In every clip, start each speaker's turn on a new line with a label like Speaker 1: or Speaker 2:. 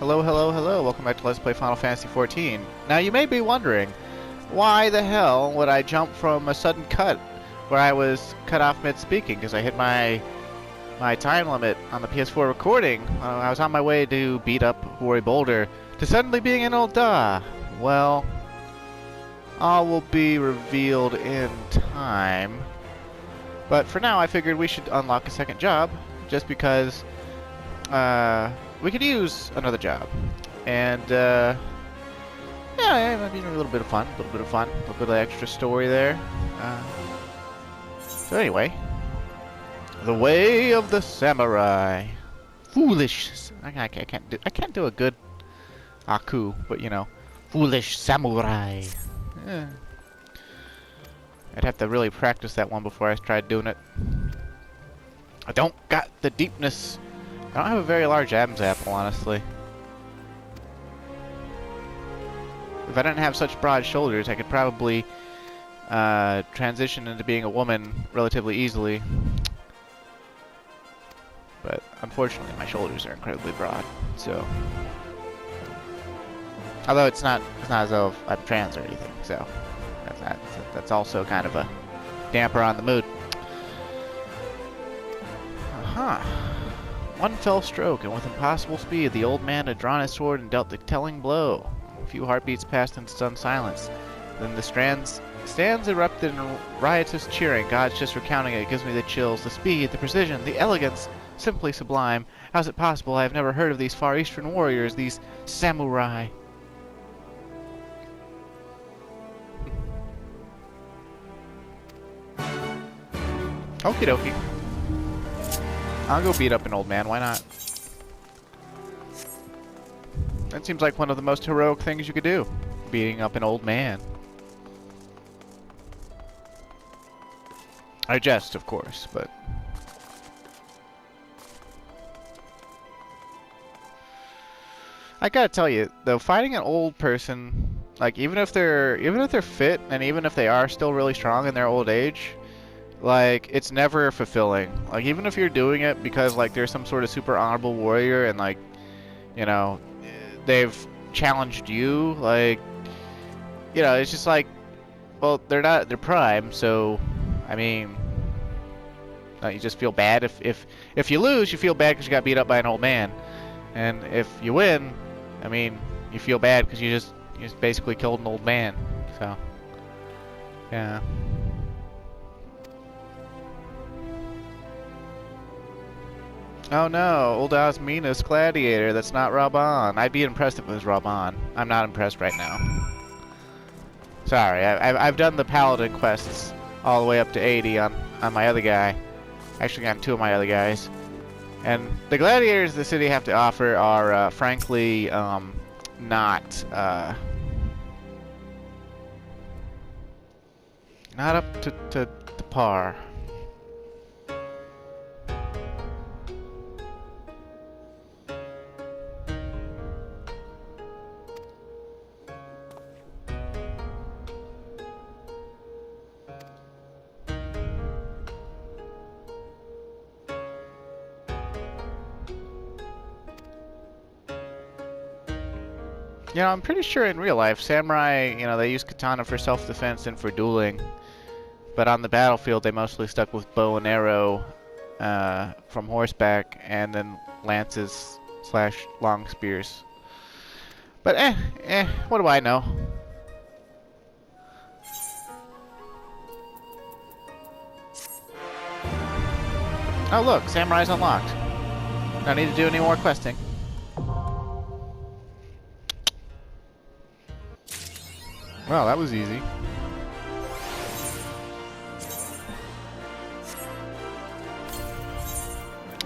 Speaker 1: Hello, hello, hello. Welcome back to Let's Play Final Fantasy XIV. Now, you may be wondering, why the hell would I jump from a sudden cut where I was cut off mid-speaking because I hit my time limit on the PS4 recording. I was on my way to beat up Rory Boulder to suddenly being an old da. Well, all will be revealed in time. But for now, I figured we should unlock a second job just because we could use another job. And, yeah, I mean, a little bit of fun, a little bit of extra story there. So anyway, the way of the samurai. Foolish. I can't do a good Aku, but you know, foolish samurai. Yeah. I'd have to really practice that one before I tried doing it. I don't got the deepness. I don't have a very large Adam's apple, honestly. If I didn't have such broad shoulders, I could probably transition into being a woman relatively easily. But unfortunately, my shoulders are incredibly broad. So, although it's not as though I'm trans or anything. So that's also kind of a damper on the mood. One fell stroke, and with impossible speed, the old man had drawn his sword and dealt the telling blow. A few heartbeats passed into stunned silence. Then the stands erupted in riotous cheering. God's just recounting it. It gives me the chills. The speed, the precision, the elegance. Simply sublime. How is it possible I have never heard of these Far Eastern warriors, these samurai? Okie dokie. I'll go beat up an old man, why not? That seems like one of the most heroic things you could do. Beating up an old man. I jest, of course, but... I gotta tell you, though, fighting an old person, like, even if they're fit, and even if they are still really strong in their old age, like, it's never fulfilling. Like, even if you're doing it because, like, there's some sort of super honorable warrior and, like, you know, they've challenged you, like, you know, it's just like, well, they're not at their prime, so, I mean, you just feel bad. If you lose, you feel bad because you got beat up by an old man. And if you win, I mean, you feel bad because you just basically killed an old man. So, yeah. Oh no, old Osmina's gladiator. That's not Raban. I'd be impressed if it was Raban. I'm not impressed right now. Sorry, I've done the paladin quests all the way up to 80 on my other guy. Actually, on 2 of my other guys. And the gladiators the city have to offer are, frankly, not up to par. You know, I'm pretty sure in real life, samurai, you know, they use katana for self-defense and for dueling. But on the battlefield, they mostly stuck with bow and arrow from horseback, and then lances / long spears. But what do I know? Oh look, samurai's unlocked. Don't need to do any more questing. Well, that was easy.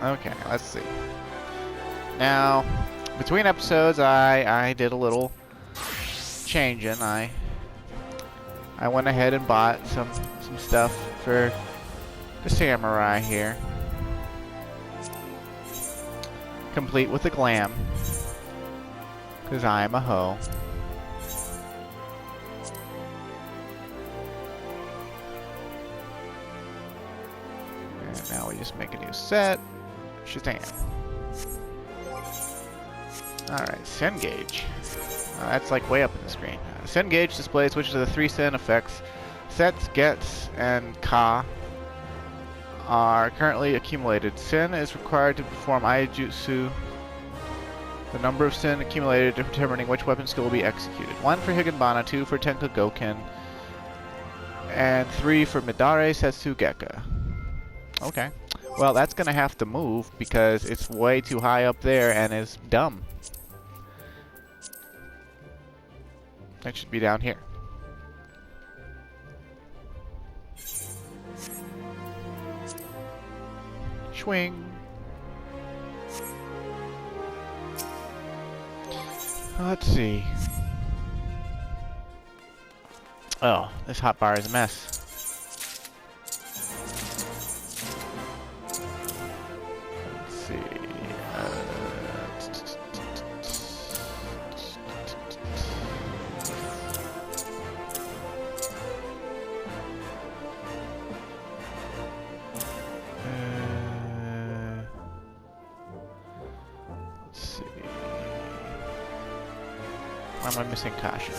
Speaker 1: Okay, let's see. Now, between episodes, I did a little changing. I went ahead and bought some stuff for the samurai here, complete with the glam, because I am a hoe. Now we just make a new set. Shazam. Alright, Sen Gauge. That's like way up in the screen. Sen Gauge displays which of the 3 Sen effects, Sets, Gets, and Ka, are currently accumulated. Sen is required to perform Aijutsu. The number of Sen accumulated determining which weapon skill will be executed. 1 for Higanbana, 2 for Tenka-Goken, and 3 for Midare Setsugeka. Okay. Well, that's gonna have to move because it's way too high up there and is dumb. That should be down here. Swing. Let's see. Oh, this hotbar is a mess. Let's see. Let's see. Why am I missing Kasha?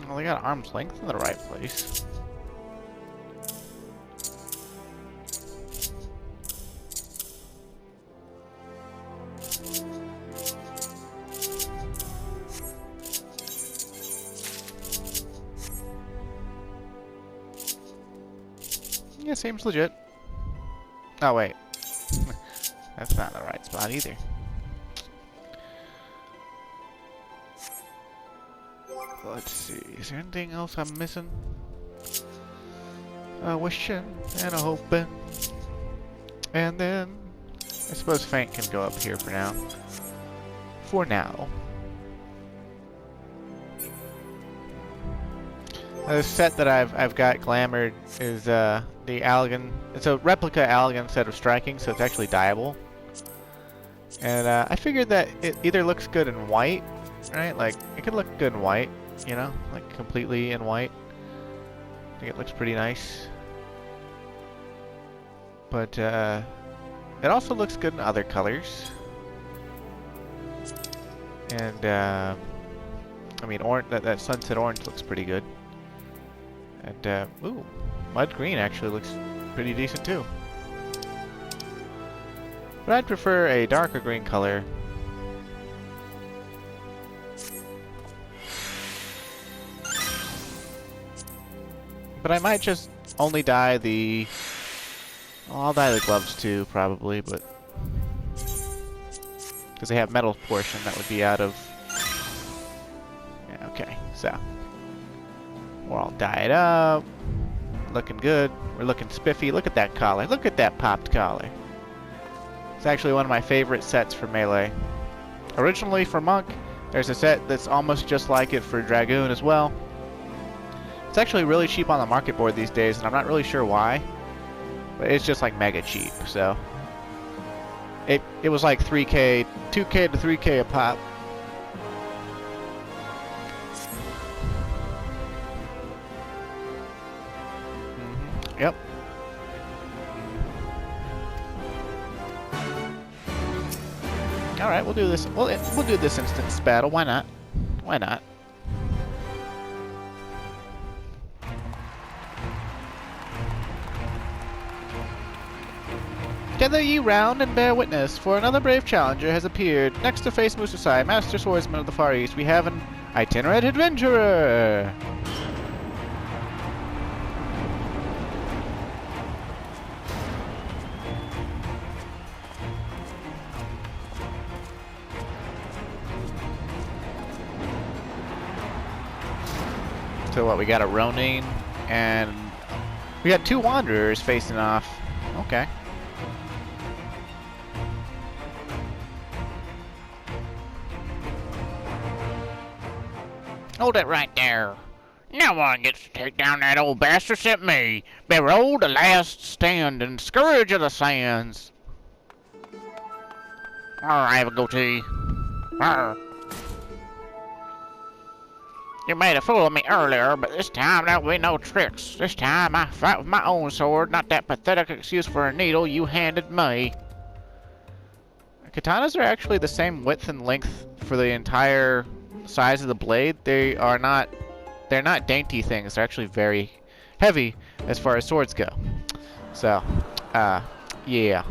Speaker 1: Well, they got arm's length in the right place. Yeah, seems legit. Oh, wait. That's not the right spot either. Let's see. Is there anything else I'm missing? A wishing and a hoping. And then I suppose Faint can go up here for now. For now. The set that I've got glamored is the Allegan. It's a replica Allegan set of striking, so it's actually dyeable. And I figured that it either looks good in white, right? Like it could look good in white, you know, like completely in white. I think it looks pretty nice. But it also looks good in other colors. And I mean, orange. That sunset orange looks pretty good. And ooh, mud green actually looks pretty decent too. But I'd prefer a darker green color. But I might just only dye the... Well, I'll dye the gloves too, probably, but... Because they have metal portion, that would be out of... Yeah, okay, so... We're all dyed up. Looking good. We're looking spiffy. Look at that collar. Look at that popped collar. It's actually one of my favorite sets for Melee. Originally for Monk, there's a set that's almost just like it for Dragoon as well. It's actually really cheap on the market board these days, and I'm not really sure why. But it's just like mega cheap, so... It was like 3K, 2K to 3K a pop. Yep. All right, we'll do this. We'll do this instance battle. Why not? Why not? Gather ye round and bear witness, for another brave challenger has appeared. Next to face Mususai, Master Swordsman of the Far East, we have an itinerant adventurer. So what, we got a Ronin, and we got 2 Wanderers facing off. Okay.
Speaker 2: Hold it right there. No one gets to take down that old bastard except me. Behold, the last stand and scourge of the sands. I have a goatee. Arr. You made a fool of me earlier, but this time there'll be no tricks. This time I fight with my own sword, not that pathetic excuse for a needle you handed me.
Speaker 1: Katanas are actually the same width and length for the entire size of the blade. They're not dainty things. They're actually very heavy as far as swords go. So, yeah.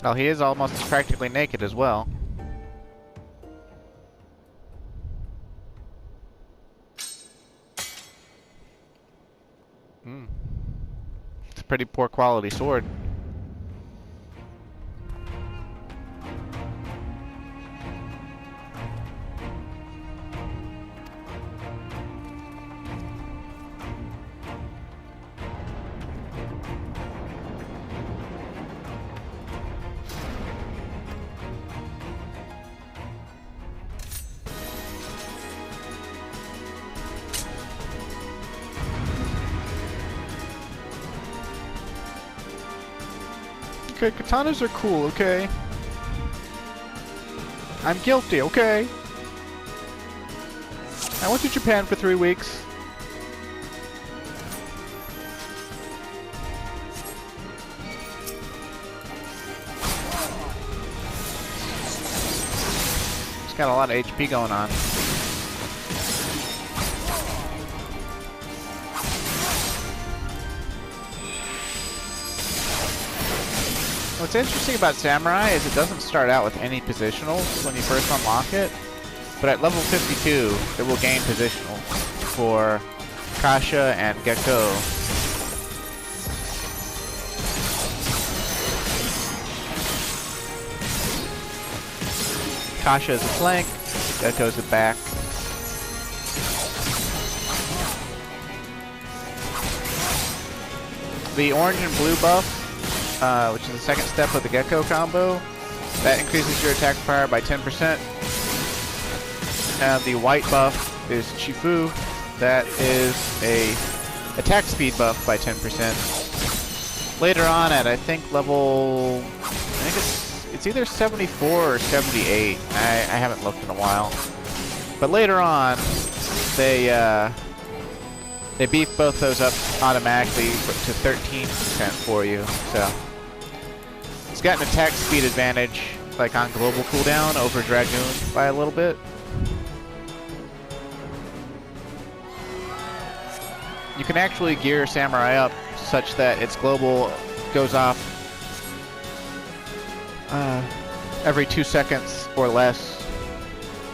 Speaker 1: Oh, he is almost practically naked as well. It's a pretty poor quality sword. Okay, katanas are cool, okay? I'm guilty, okay? I went to Japan for 3 weeks. It's got a lot of HP going on. What's interesting about Samurai is it doesn't start out with any positionals when you first unlock it, but at level 52 it will gain positionals for Kasha and Gecko. Kasha is a flank, Gecko is a back. The orange and blue buff, which is the second step of the Gecko combo, that increases your attack power by 10%. And the white buff is Shifu, that is a attack speed buff by 10%. Later on at I think level, it's either 74 or 78. I haven't looked in a while. But later on, they beef both those up automatically to 13% for you. So it's got an attack speed advantage, like on global cooldown over Dragoon by a little bit. You can actually gear Samurai up such that its global goes off every 2 seconds or less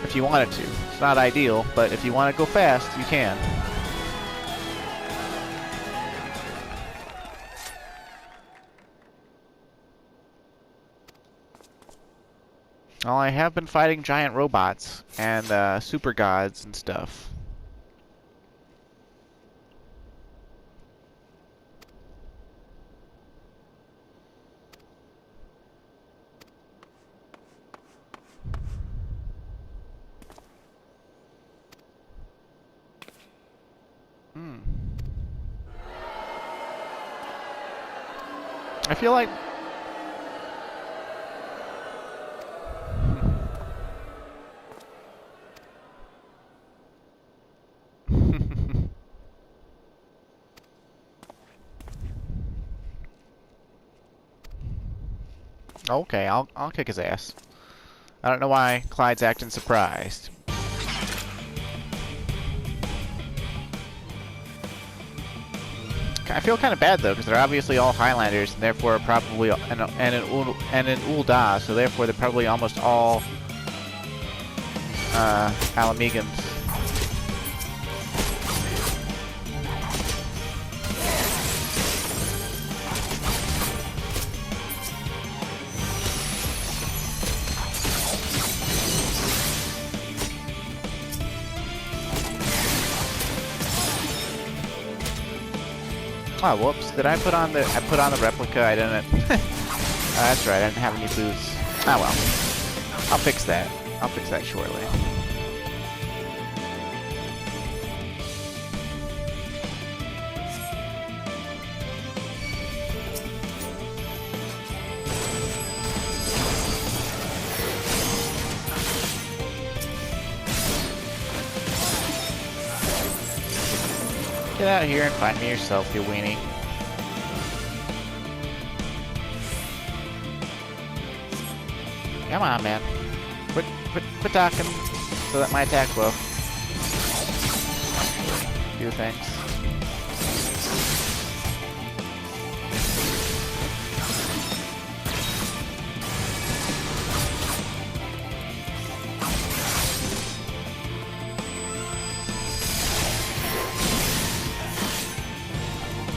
Speaker 1: if you want it to. It's not ideal, but if you want to go fast, you can. Well, I have been fighting giant robots and super gods and stuff. I feel like okay, I'll kick his ass. I don't know why Clyde's acting surprised. I feel kind of bad though, because they're obviously all Highlanders, and therefore probably and in Ul'dah, so therefore they're probably almost all Alamegans. Oh, whoops. Did I put on the replica? I didn't. That's right, I didn't have any boots. Ah well. I'll fix that. I'll fix that shortly. Get out here and find me yourself, you weenie. Come on, man. Quit talking so that my attack will do things.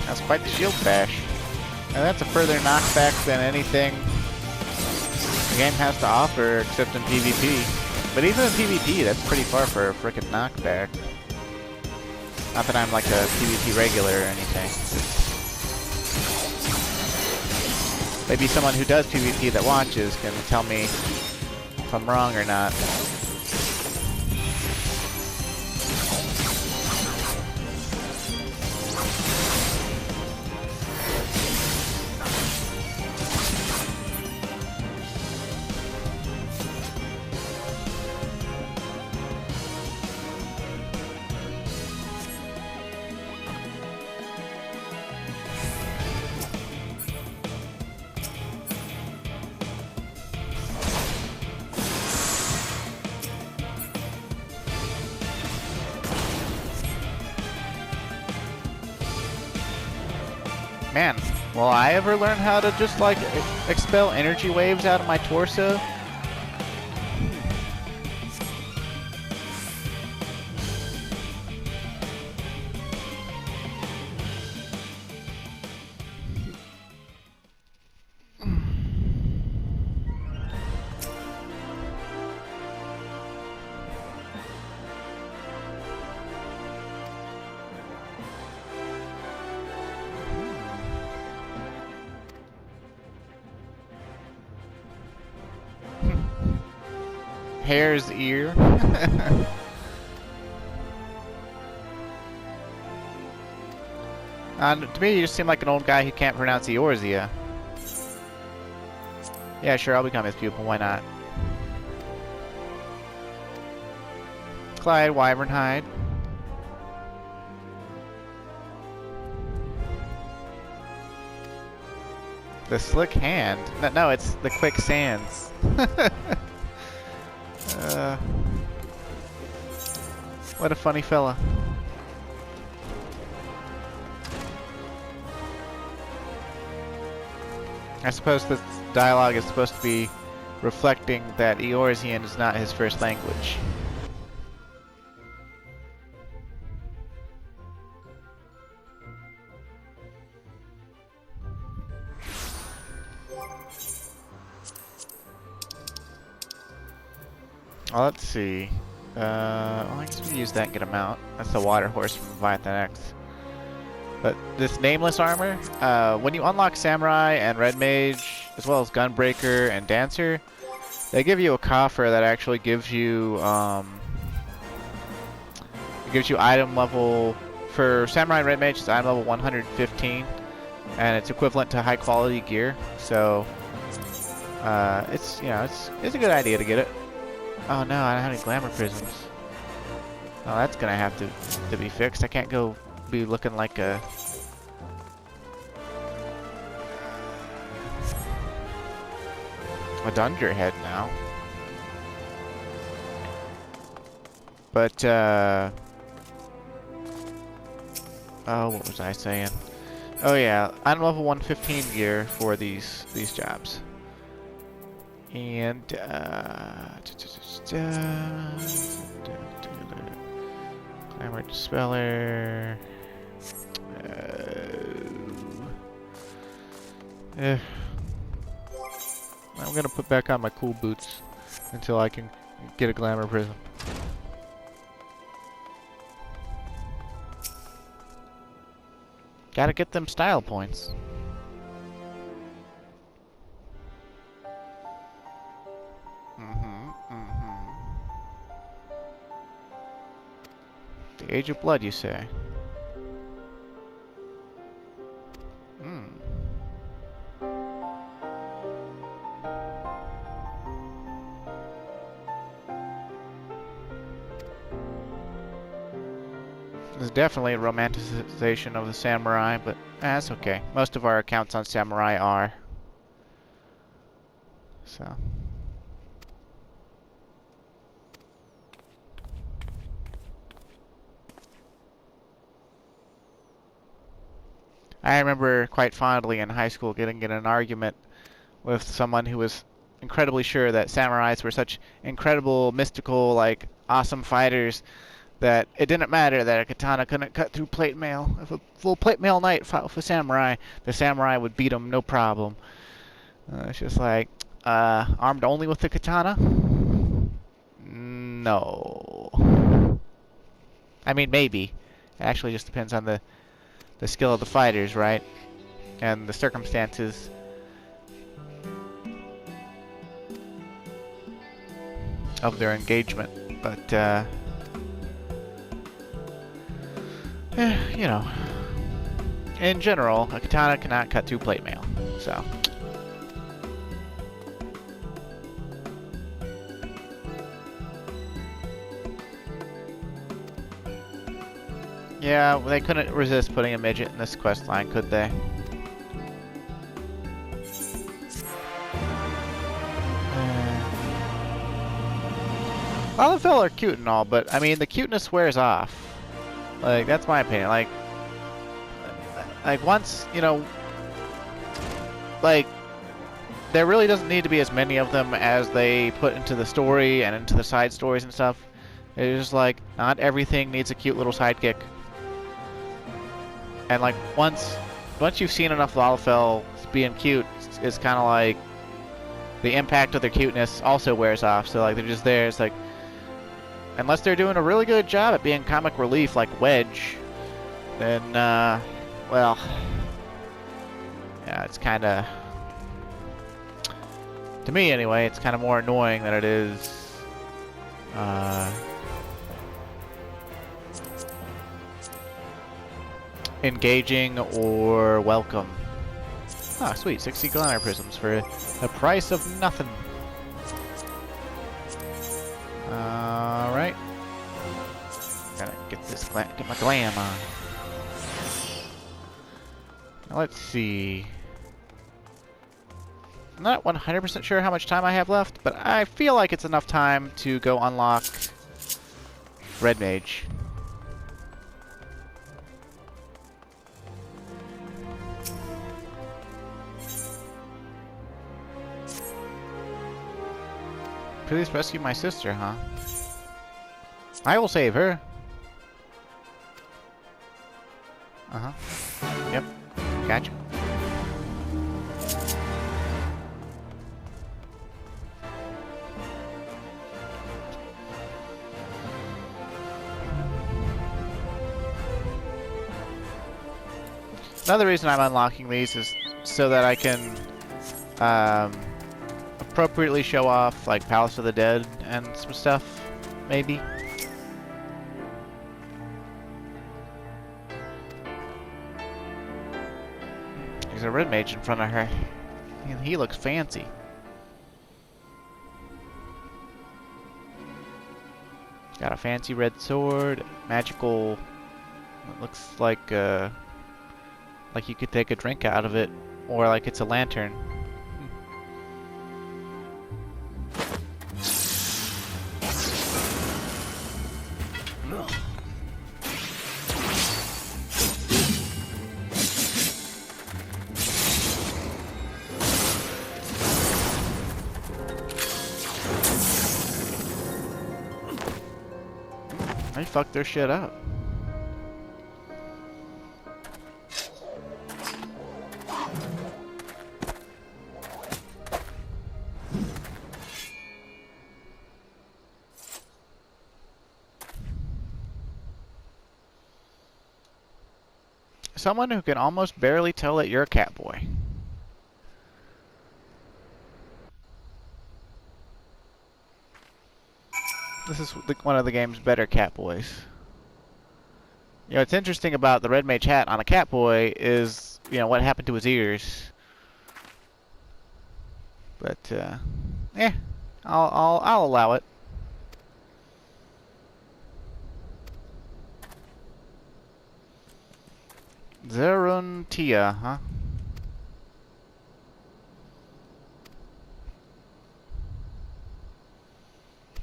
Speaker 1: That's quite the shield bash. And that's a further knockback than anything the game has to offer except in PvP. But even in PvP, that's pretty far for a frickin' knockback. Not that I'm like a PvP regular or anything. Maybe someone who does PvP that watches can tell me if I'm wrong or not. Man, will I ever learn how to just like expel energy waves out of my torso? Hare's ear. To me, you just seem like an old guy who can't pronounce Eorzea. Yeah, sure, I'll become his pupil. Why not? Clyde Wyvernhide. The slick hand. No, it's the quick sands. What a funny fella. I suppose this dialogue is supposed to be reflecting that Eorzean is not his first language. Well, let's see. Well, I guess we use that and get him out. That's the water horse from Leviathan X. But this nameless armor, when you unlock Samurai and Red Mage, as well as Gunbreaker and Dancer, they give you a coffer that actually gives you item level for Samurai and Red Mage. It's item level 115, and it's equivalent to high quality gear. So it's it's a good idea to get it. Oh no, I don't have any glamour prisms. Oh, that's gonna have to be fixed. I can't go be looking like a dunderhead now. But oh, what was I saying? Oh yeah, I'm level 115 gear for these jobs. And Glamour Dispeller. I'm gonna put back on my cool boots until I can get a glamour prism. Gotta get them style points. Age of Blood, you say? Hmm. There's definitely a romanticization of the samurai, but that's okay. Most of our accounts on samurai are. So. I remember quite fondly in high school getting in an argument with someone who was incredibly sure that samurais were such incredible, mystical, like, awesome fighters that it didn't matter that a katana couldn't cut through plate mail. If a full plate mail knight fought with a samurai, the samurai would beat him no problem. It's just like, armed only with the katana? No. I mean, maybe. It actually just depends on the skill of the fighters, right? And the circumstances. Of their engagement. But, you know. In general, a katana cannot cut through plate mail. So. Yeah, they couldn't resist putting a midget in this quest line, could they? Lalafell are cute and all, but I mean, the cuteness wears off. Like, that's my opinion. Like once, you know, like, there really doesn't need to be as many of them as they put into the story and into the side stories and stuff. It's just like, not everything needs a cute little sidekick. And like, once you've seen enough Lalafell being cute, it's kind of like the impact of their cuteness also wears off. So like, they're just there. It's like, unless they're doing a really good job at being comic relief like Wedge, then, well, yeah, it's kind of, to me anyway, it's kind of more annoying than it is, engaging or welcome. Ah, sweet, 60 glamour prisms for the price of nothing. Alright. Gotta get my glam on. Now let's see. I'm not 100% sure how much time I have left, but I feel like it's enough time to go unlock Red Mage. Please rescue my sister, huh? I will save her. Uh-huh. Yep. Gotcha. Another reason I'm unlocking these is so that I can appropriately show off like Palace of the Dead and some stuff, maybe. There's a red mage in front of her. And he looks fancy. Got a fancy red sword, magical. It looks like you could take a drink out of it, or like it's a lantern. They fucked their shit up. Someone who can almost barely tell that you're a catboy. This is one of the game's better catboys. You know, what's interesting about the Red Mage hat on a Catboy is, you know, what happened to his ears. But, yeah, I'll allow it. Zeruntia, huh?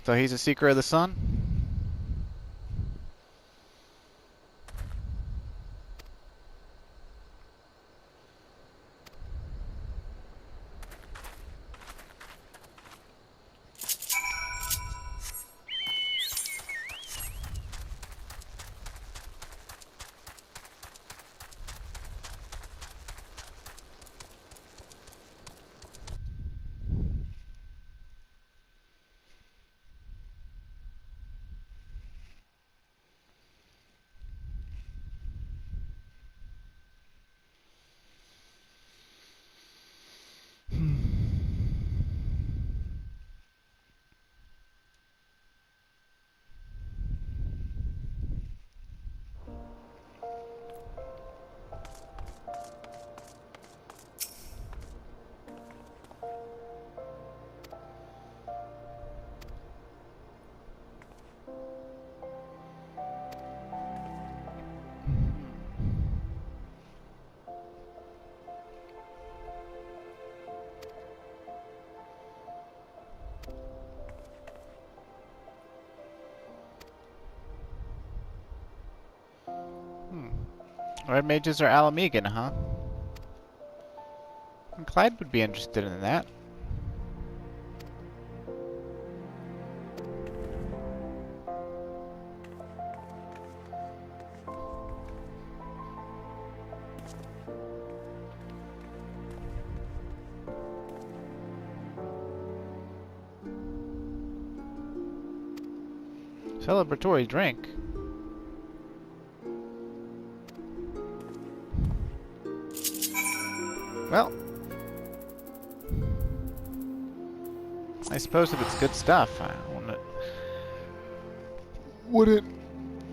Speaker 1: So he's a Seeker of the Sun? Red Mages are Alamegan, huh? And Clyde would be interested in that. Celebratory drink. Well, I suppose if it's good stuff, I wouldn't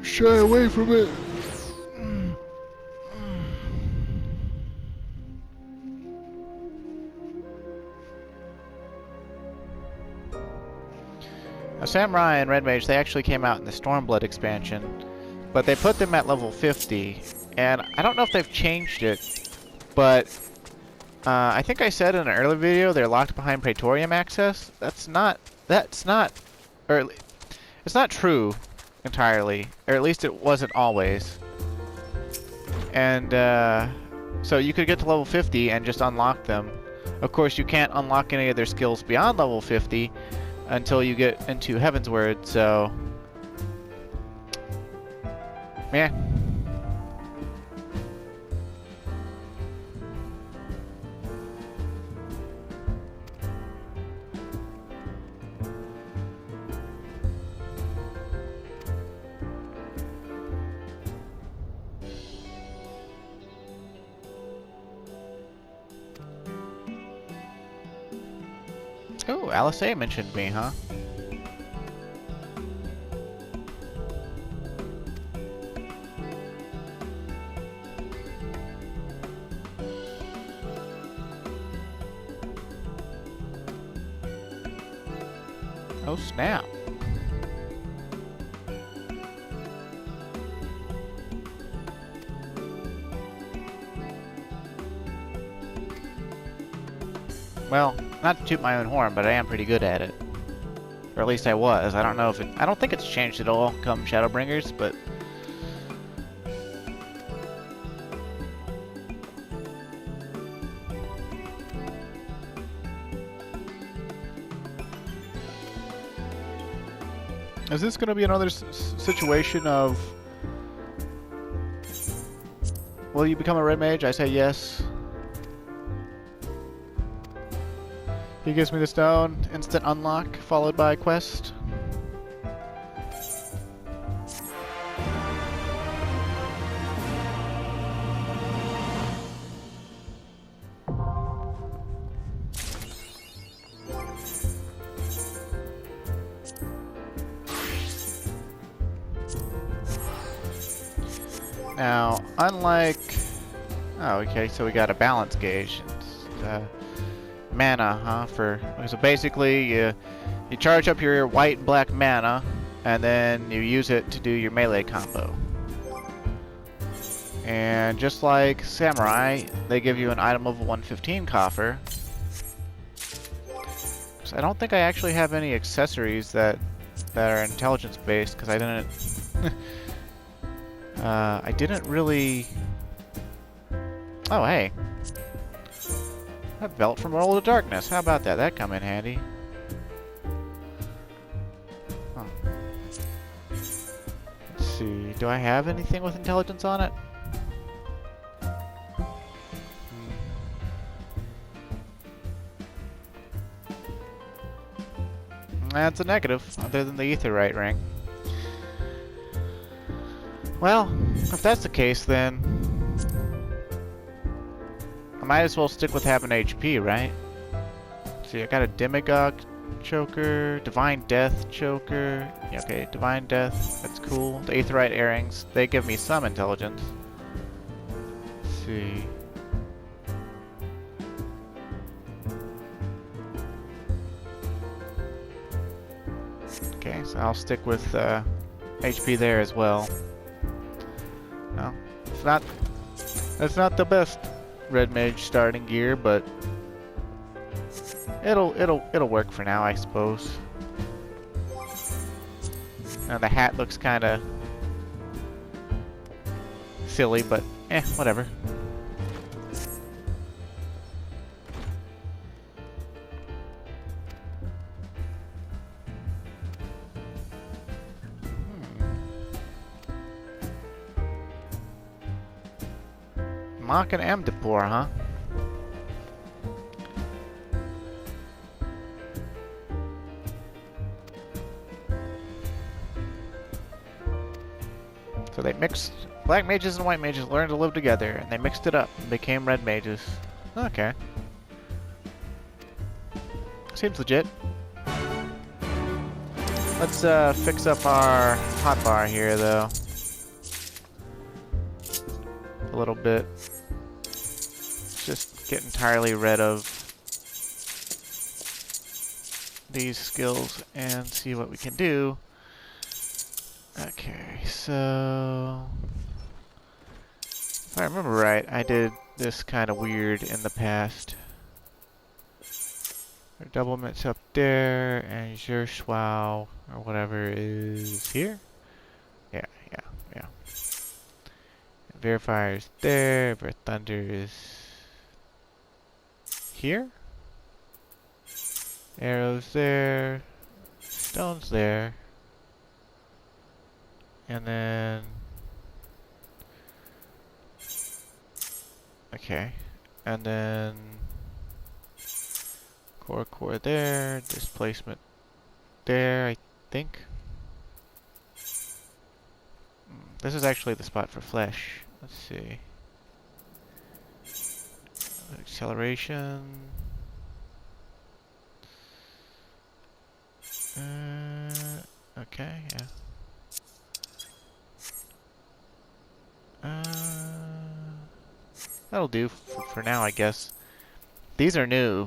Speaker 1: shy away from it. Now, Samurai and Red Mage, they actually came out in the Stormblood expansion, but they put them at level 50, and I don't know if they've changed it, but I think I said in an earlier video they're locked behind Praetorium access. It's not true entirely, or at least it wasn't always. And so you could get to level 50 and just unlock them. Of course, you can't unlock any of their skills beyond level 50 until you get into Heaven's Word, so yeah. Oh, Alice A mentioned me, huh? Oh, snap. Well, not to toot my own horn, but I am pretty good at it. Or at least I was. I don't know if I don't think it's changed at all come Shadowbringers, but is this going to be another situation of, will you become a Red Mage? I say yes. He gives me the stone, instant unlock, followed by quest. Now, unlike... Oh, okay, so we got a balance gauge. It's, mana, huh? So basically, you charge up your white and black mana, and then you use it to do your melee combo. And just like Samurai, they give you an item level 115 coffer. So I don't think I actually have any accessories that are intelligence based, because I didn't I didn't really... Oh, hey. A belt from World of Darkness. How about that? That come in handy. Huh. Let's see. Do I have anything with intelligence on it? That's a negative, other than the Aetheryte ring. Well, if that's the case, then I might as well stick with having HP, right? See, I got a Demigod choker, Divine Death choker. Yeah, okay, Divine Death, that's cool. The Aetheryte earrings, they give me some intelligence. Let's see. Okay, so I'll stick with HP there as well. No, it's not the best Red Mage starting gear, but it'll work for now, I suppose. Now the hat looks kind of silly, but whatever. Mock and Amdapur, huh? So they mixed... Black mages and white mages learned to live together, and they mixed it up and became red mages. Okay. Seems legit. Let's fix up our hotbar here, though. A little bit. Just get entirely rid of these skills and see what we can do. Okay, so if I remember right, I did this kind of weird in the past. Our doublement's up there, and your Schwau or whatever is here. Yeah. Verifier's there, Ver Thunder is here. Arrows there, stones there, and then okay, and then core there, displacement there, I think. This is actually the spot for flesh. Let's see. Acceleration. Okay, yeah. That'll do for now, I guess. These are new.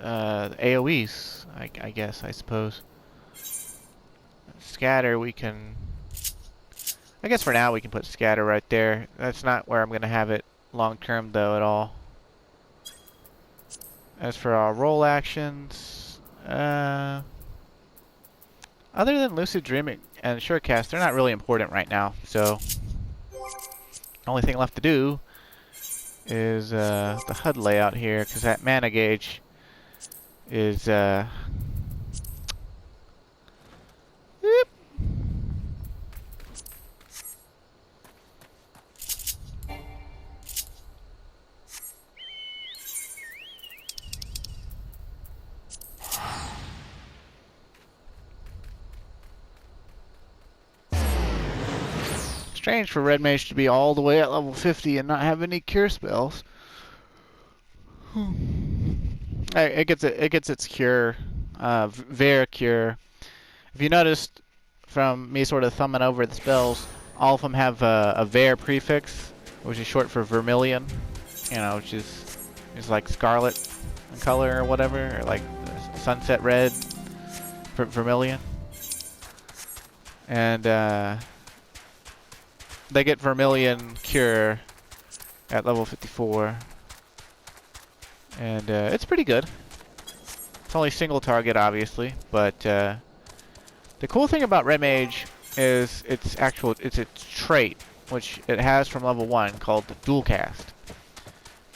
Speaker 1: AoEs, I guess, I suppose. Scatter, we can... I guess for now we can put scatter right there. That's not where I'm going to have it long term though at all. As for our roll actions, other than lucid dreaming and surecast, they're not really important right now. So the only thing left to do is the HUD layout here, because that mana gauge is strange for Red Mage to be all the way at level 50 and not have any cure spells. It gets its cure, Vera cure. If you noticed from me sort of thumbing over the spells, All of them have a Ver prefix, which is short for vermilion, you know, which is like scarlet in color or whatever, or like sunset red, vermilion. And they get vermilion cure at level 54. And it's pretty good. It's only single target, obviously, but the cool thing about Red Mage is it's a trait, which it has from level 1, called Dual Cast.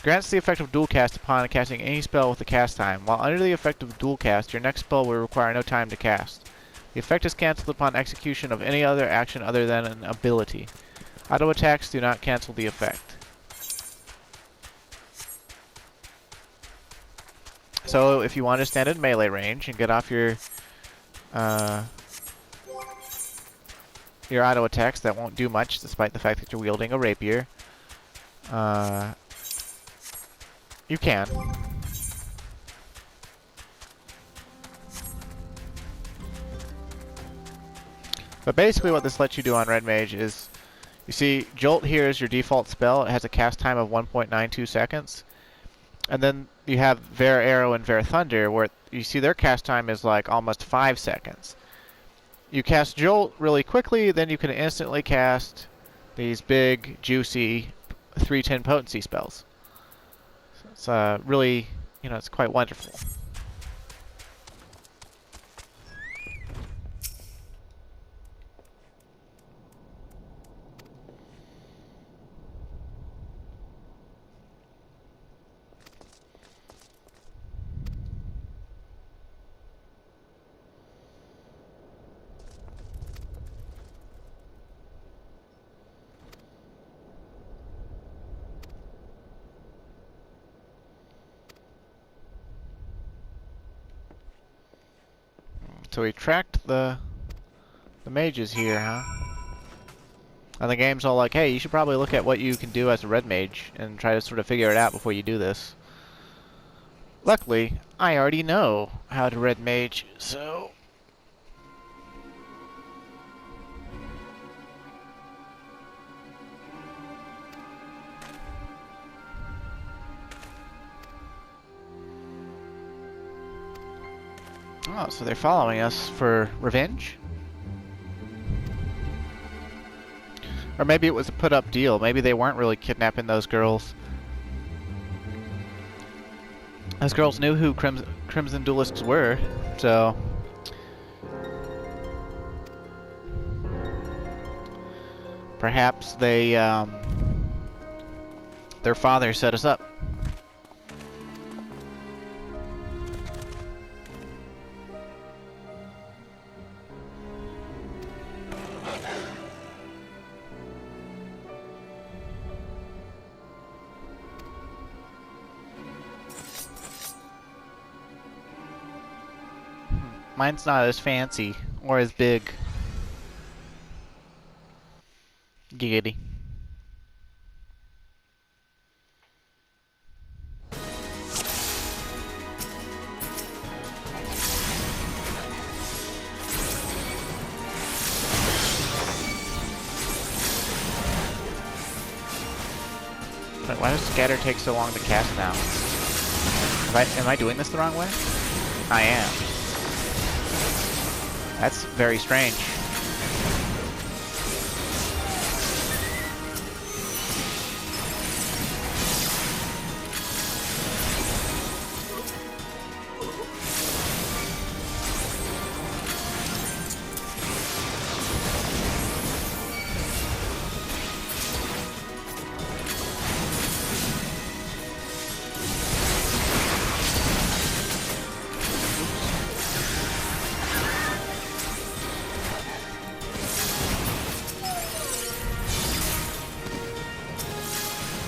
Speaker 1: Grants the effect of Dual Cast upon casting any spell with a cast time. While under the effect of Dual Cast, your next spell will require no time to cast. The effect is cancelled upon execution of any other action other than an ability. Auto attacks do not cancel the effect. So if you want to stand in melee range and get off your auto attacks that won't do much despite the fact that you're wielding a rapier, you can. But basically what this lets you do on Red Mage is, you see, Jolt here is your default spell. It has a cast time of 1.92 seconds. And then you have Ver Arrow and Ver Thunder, where you see their cast time is like almost 5 seconds. You cast Jolt really quickly, then you can instantly cast these big, juicy 310 potency spells. So it's really, you know, it's quite wonderful. So we tracked the mages here, huh? And the game's all like, hey, you should probably look at what you can do as a red mage and try to sort of figure it out before you do this. Luckily, I already know how to red mage, so... Oh, so they're following us for revenge? Or maybe it was a put-up deal. Maybe they weren't really kidnapping those girls. Those girls knew who Crimson Duelists were, so... Perhaps they, their father set us up. Mine's not as fancy or as big. Giggity. But why does Scatter take so long to cast now? Am I doing this the wrong way? I am. That's very strange.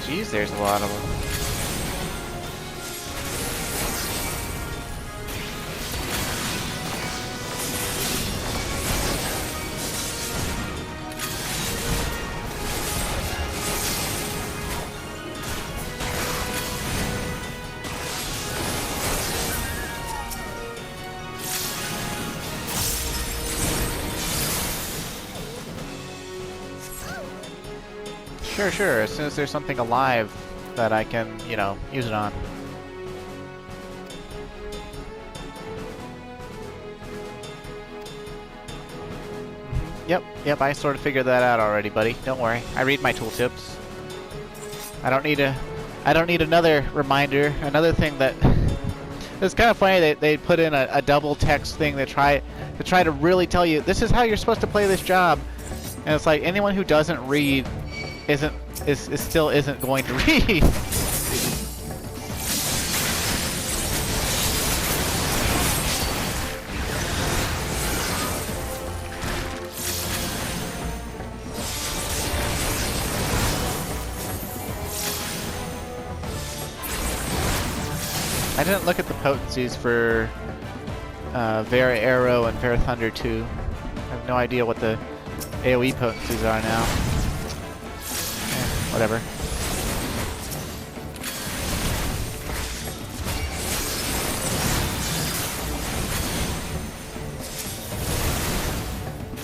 Speaker 1: Jeez, there's a lot of them. Sure, sure. As soon as there's something alive that I can, you know, use it on. Yep, I sort of figured that out already, buddy. Don't worry. I read my tooltips. I don't need another reminder, another thing that... It's kind of funny that they put in a double text thing to try to really tell you, this is how you're supposed to play this job. And it's like, anyone who doesn't read still isn't going to read. I didn't look at the potencies for Vera Arrow and Vera Thunder 2. I have no idea what the AoE potencies are now. Whatever.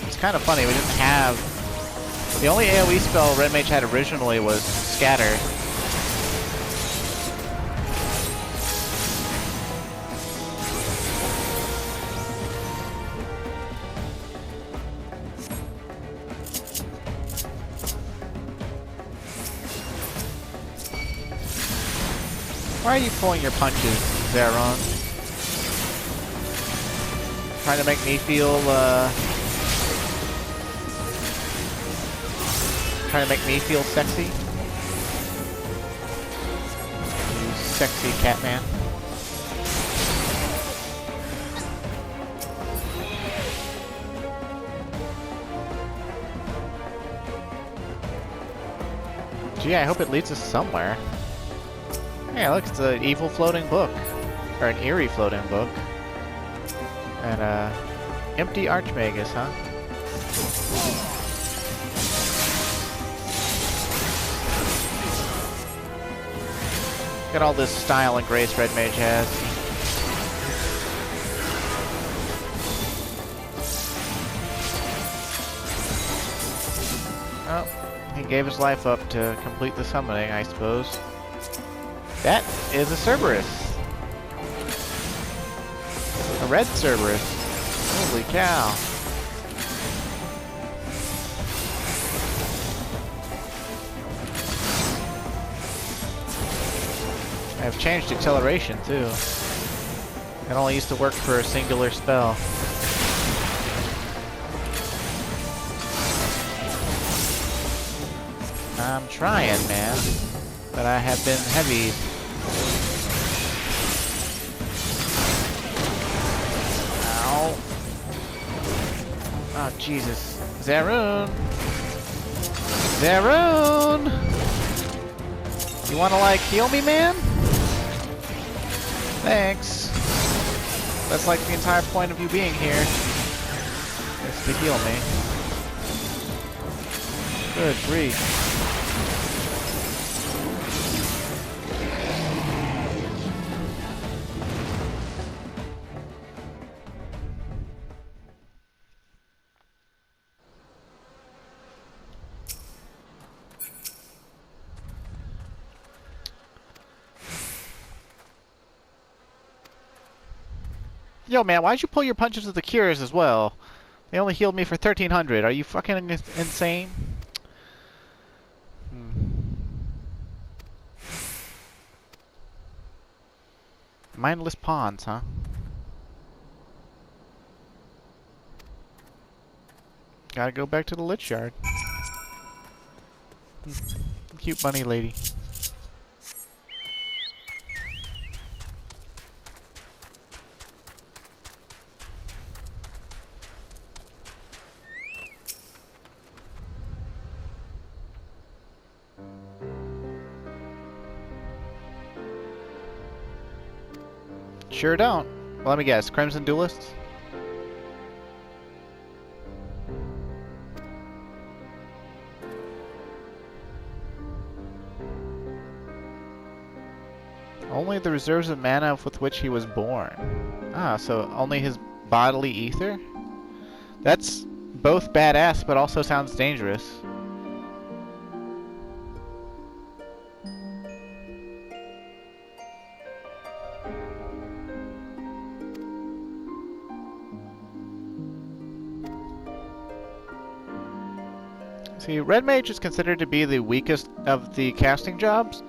Speaker 1: It's kind of funny, we didn't have... The only AoE spell Red Mage had originally was Scatter. Why are you pulling your punches, Zeron? Trying to make me feel, sexy? You sexy Catman. Gee, I hope it leads us somewhere. Yeah, look, it's an evil floating book. Or an eerie floating book. And, empty Archmagus, huh? Look at all this style and grace Red Mage has. Oh, he gave his life up to complete the summoning, I suppose. That is a Cerberus. A red Cerberus. Holy cow. I've changed acceleration too. It only used to work for a singular spell. I'm trying, man. But I have been heavy. Ow. Oh, Jesus. Zaroon! Zaroon! You wanna, like, heal me, man? Thanks. That's like the entire point of you being here. Is to heal me. Good grief. Yo, man, why'd you pull your punches with the cures as well? They only healed me for 1,300. Are you fucking insane? Mindless pawns, huh? Gotta go back to the Lich Yard. Cute bunny lady. Sure don't. Well, let me guess. Crimson Duelists? Only the reserves of mana with which he was born. Ah, so only his bodily ether? That's both badass, but also sounds dangerous. See, Red Mage is considered to be the weakest of the casting jobs,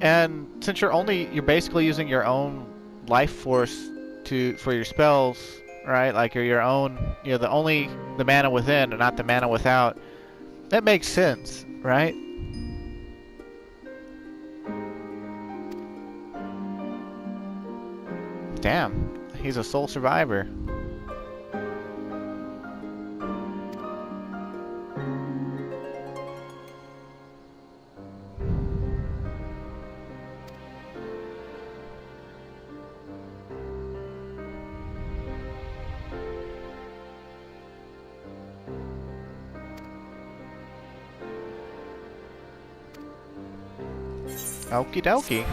Speaker 1: and since you're basically using your own life force for your spells, right? Like you're your own, the mana within and not the mana without. That makes sense, right? Damn, he's a sole survivor. Okie dokie.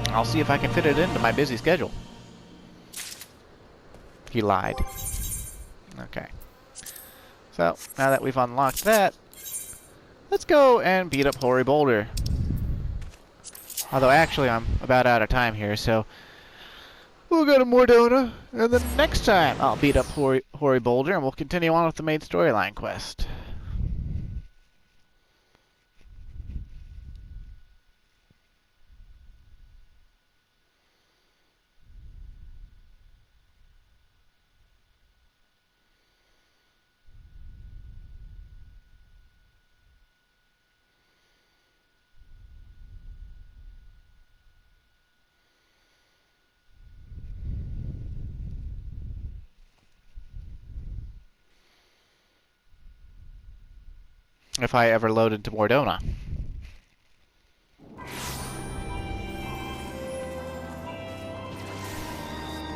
Speaker 1: I'll see if I can fit it into my busy schedule. He lied. Okay. So, now that we've unlocked that, let's go and beat up Hoary Boulder. Although, actually, I'm about out of time here, so we'll go to Mordona, and then next time I'll beat up Hoary Boulder, and we'll continue on with the main storyline quest. If I ever load into Mordona.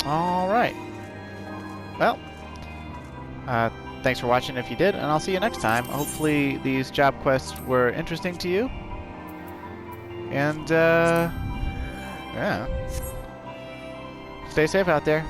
Speaker 1: Alright. Well, thanks for watching if you did, and I'll see you next time. Hopefully these job quests were interesting to you. And, yeah. Stay safe out there.